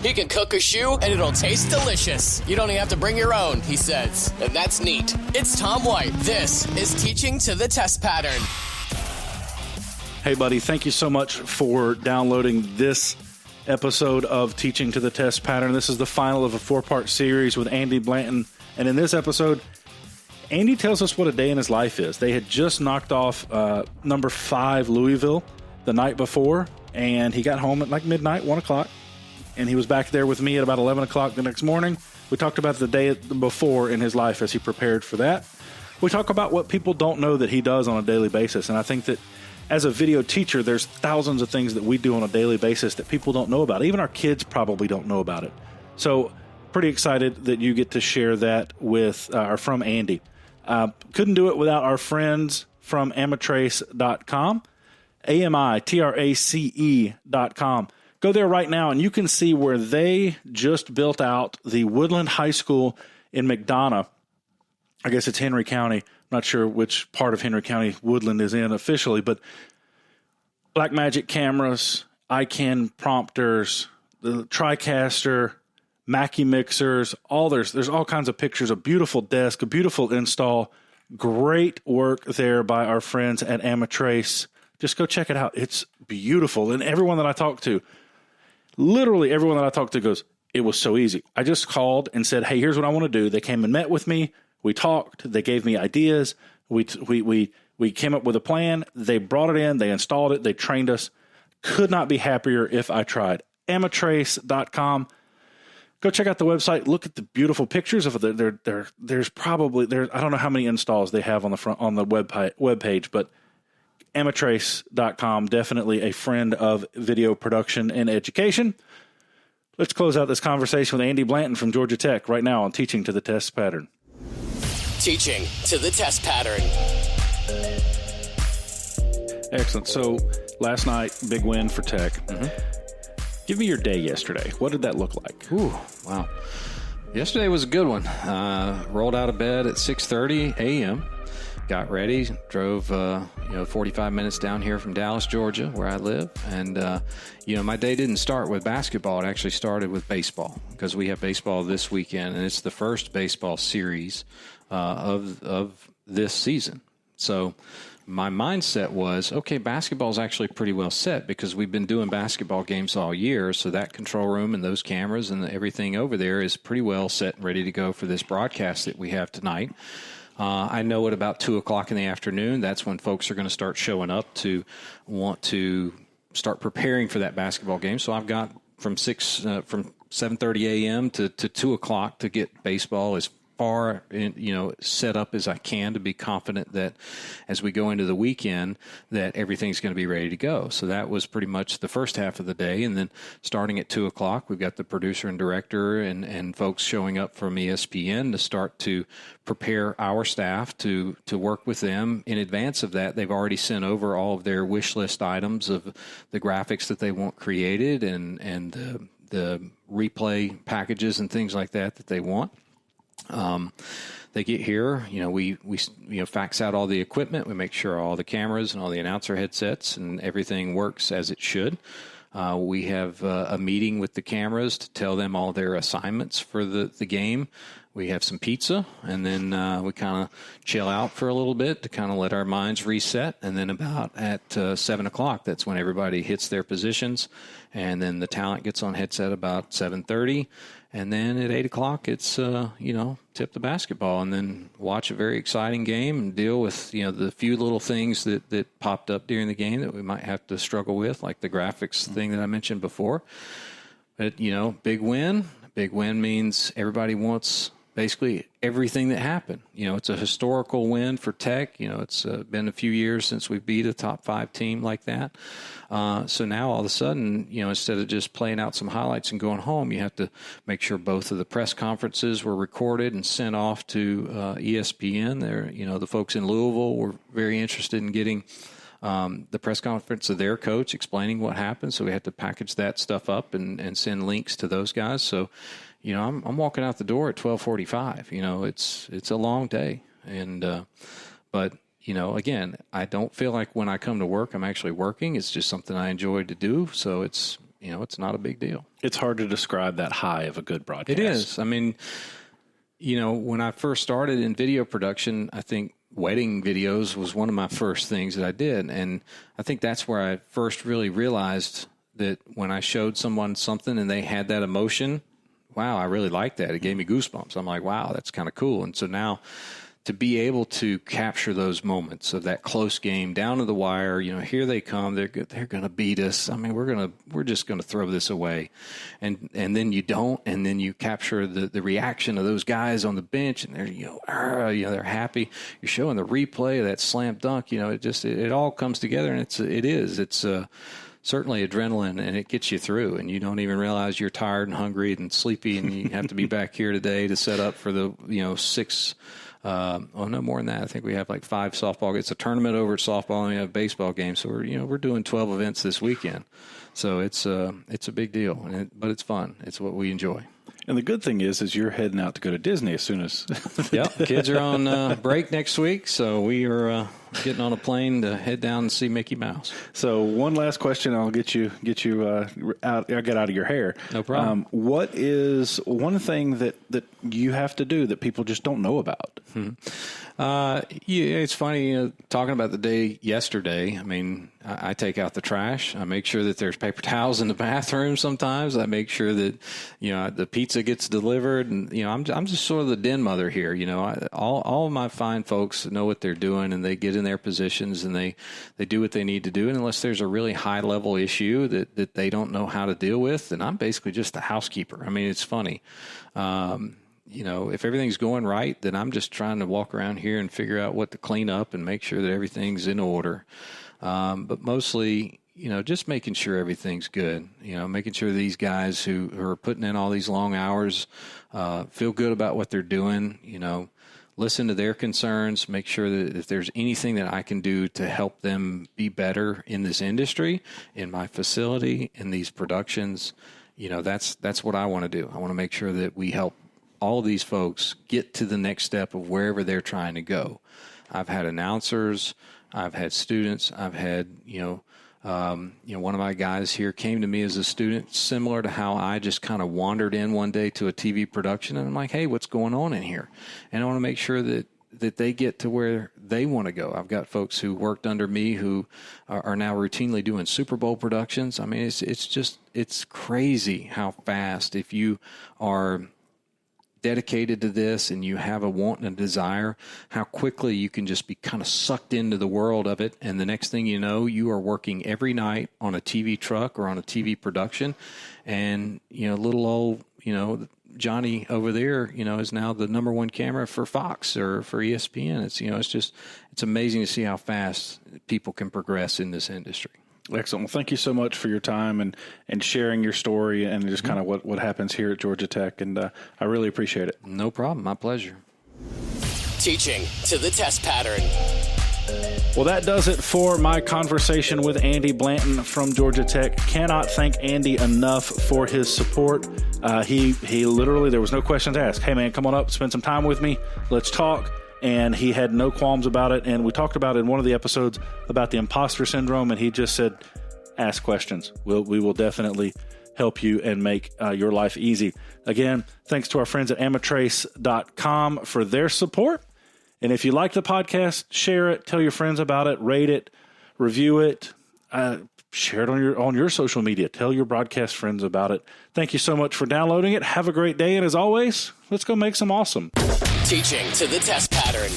He can cook a shoe, and it'll taste delicious. You don't even have to bring your own, he says. And that's neat. It's Tom White. This is Teaching to the Test Pattern. Hey, buddy, thank you so much for downloading this episode of Teaching to the Test Pattern. This is the final of a 4-part series with Andy Blanton. And in this episode, Andy tells us what a day in his life is. They had just knocked off number 5 Louisville the night before, and he got home at like midnight, 1 o'clock, and he was back there with me at about 11 o'clock the next morning. We talked about the day before in his life as he prepared for that. We talk about what people don't know that he does on a daily basis, and I think that as a video teacher, there's thousands of things that we do on a daily basis that people don't know about. Even our kids probably don't know about it. So pretty excited that you get to share that with or from Andy. Couldn't do it without our friends from Amatrace.com, AMITRACE.com. Go there right now, and you can see where they just built out the Woodland High School in McDonough. I guess it's Henry County. I'm not sure which part of Henry County Woodland is in officially, but Blackmagic cameras, iCan prompters, the TriCaster, Mackie mixers, there's all kinds of pictures, a beautiful desk, a beautiful install. Great work there by our friends at Amatrace. Just go check it out. It's beautiful. And everyone that I talked to, literally everyone that I talked to goes, it was so easy. I just called and said, hey, here's what I want to do. They came and met with me. We talked. They gave me ideas. We came up with a plan. They brought it in. They installed it. They trained us. Could not be happier if I tried. Amatrace.com. Go check out the website. Look at the beautiful pictures of it. There's probably I don't know how many installs they have on the web page, but Amatrace.com, definitely a friend of video production and education. Let's close out this conversation with Andy Blanton from Georgia Tech right now on Teaching to the Test Pattern. Teaching to the Test Pattern. Excellent. So last night, big win for Tech. Mm-hmm. Give me your day yesterday. What did that look like? Ooh, wow. Yesterday was a good one. Rolled out of bed at 6:30 a.m., got ready, drove 45 minutes down here from Dallas, Georgia, where I live. And, my day didn't start with basketball. It actually started with baseball because we have baseball this weekend, and it's the first baseball series of this season. So my mindset was, okay, basketball is actually pretty well set because we've been doing basketball games all year. So that control room and those cameras and everything over there is pretty well set and ready to go for this broadcast that we have tonight. I know at about 2 o'clock in the afternoon, that's when folks are going to start showing up to want to start preparing for that basketball game. So I've got from 7:30 a.m. to 2 o'clock to get baseball as far set up as I can to be confident that as we go into the weekend that everything's going to be ready to go. So that was pretty much the first half of the day. And then starting at 2 o'clock, we've got the producer and director and folks showing up from ESPN to start to prepare our staff to work with them. In advance of that, they've already sent over all of their wish list items of the graphics that they want created and the replay packages and things like that they want. They get here, we fax out all the equipment. We make sure all the cameras and all the announcer headsets and everything works as it should. We have a meeting with the cameras to tell them all their assignments for the game. We have some pizza, and then we kind of chill out for a little bit to kind of let our minds reset. And then about at 7 o'clock, that's when everybody hits their positions. And then the talent gets on headset about 7:30. And then at 8 o'clock, it's, tip the basketball and then watch a very exciting game and deal with, the few little things that popped up during the game that we might have to struggle with, like the graphics thing that I mentioned before. But, big win. Big win means everybody wants basically everything that happened. It's a historical win for Tech. It's been a few years since we beat a top 5 team like that. So now all of a sudden, instead of just playing out some highlights and going home, you have to make sure both of the press conferences were recorded and sent off to ESPN. The folks in Louisville were very interested in getting the press conference of their coach explaining what happened. So we had to package that stuff up and send links to those guys. So, I'm walking out the door at 12:45. It's a long day. But again, I don't feel like when I come to work, I'm actually working. It's just something I enjoy to do. So it's it's not a big deal. It's hard to describe that high of a good broadcast. It is. I mean, when I first started in video production, I think wedding videos was one of my first things that I did. And I think that's where I first really realized that when I showed someone something and they had that emotion, wow, I really like that. It gave me goosebumps. I'm like, wow, that's kind of cool. And so now to be able to capture those moments of that close game down to the wire, here they come, they're going to beat us. I mean, we're just going to throw this away. And then you don't, and then you capture the reaction of those guys on the bench, and they're, they're happy. You're showing the replay of that slam dunk, it all comes together, and it's certainly adrenaline, and it gets you through, and you don't even realize you're tired and hungry and sleepy, and you have to be back here today to set up for the, 6, no more than that. I think we have like 5 softball. It's a tournament over at softball, and we have a baseball game. So we're doing 12 events this weekend. So it's a big deal, but it's fun. It's what we enjoy. And the good thing is you're heading out to go to Disney as soon as. Yep, kids are on break next week, so we are getting on a plane to head down and see Mickey Mouse. So one last question, I'll get you out. I'll get out of your hair. No problem. What is one thing that you have to do that people just don't know about? It's funny, talking about the day yesterday. I mean, I take out the trash. I make sure that there's paper towels in the bathroom sometimes. I make sure that, the pizza gets delivered. And, I'm just sort of the den mother here. All of my fine folks know what they're doing, and they get in their positions, and they do what they need to do. And unless there's a really high-level issue that they don't know how to deal with, then I'm basically just the housekeeper. I mean, it's funny. If everything's going right, then I'm just trying to walk around here and figure out what to clean up and make sure that everything's in order. But mostly, just making sure everything's good, making sure these guys who are putting in all these long hours feel good about what they're doing, listen to their concerns, make sure that if there's anything that I can do to help them be better in this industry, in my facility, in these productions, that's what I want to do. I want to make sure that we help all these folks get to the next step of wherever they're trying to go. I've had announcers, I've had students, I've had, one of my guys here came to me as a student, similar to how I just kind of wandered in one day to a TV production, and I'm like, hey, what's going on in here? And I want to make sure that they get to where they want to go. I've got folks who worked under me who are now routinely doing Super Bowl productions. I mean, it's crazy how fast, if you are dedicated to this and you have a want and a desire, how quickly you can just be kind of sucked into the world of it. And the next thing you know, you are working every night on a TV truck or on a TV production. And, little old, Johnny over there, is now the number one camera for Fox or for ESPN. It's amazing to see how fast people can progress in this industry. Excellent. Well, thank you so much for your time and sharing your story and just kind of what happens here at Georgia Tech. And I really appreciate it. No problem. My pleasure. Teaching to the test pattern. Well, that does it for my conversation with Andy Blanton from Georgia Tech. Cannot thank Andy enough for his support. He literally, there was no questions asked. Hey, man, come on up, spend some time with me. Let's talk. And he had no qualms about it. And we talked about it in one of the episodes about the imposter syndrome. And he just said, ask questions. We will definitely help you and make your life easy. Again, thanks to our friends at amatrace.com for their support. And if you like the podcast, share it, tell your friends about it, rate it, review it, share it on your social media. Tell your broadcast friends about it. Thank you so much for downloading it. Have a great day. And as always, let's go make some awesome. Teaching to the test pattern.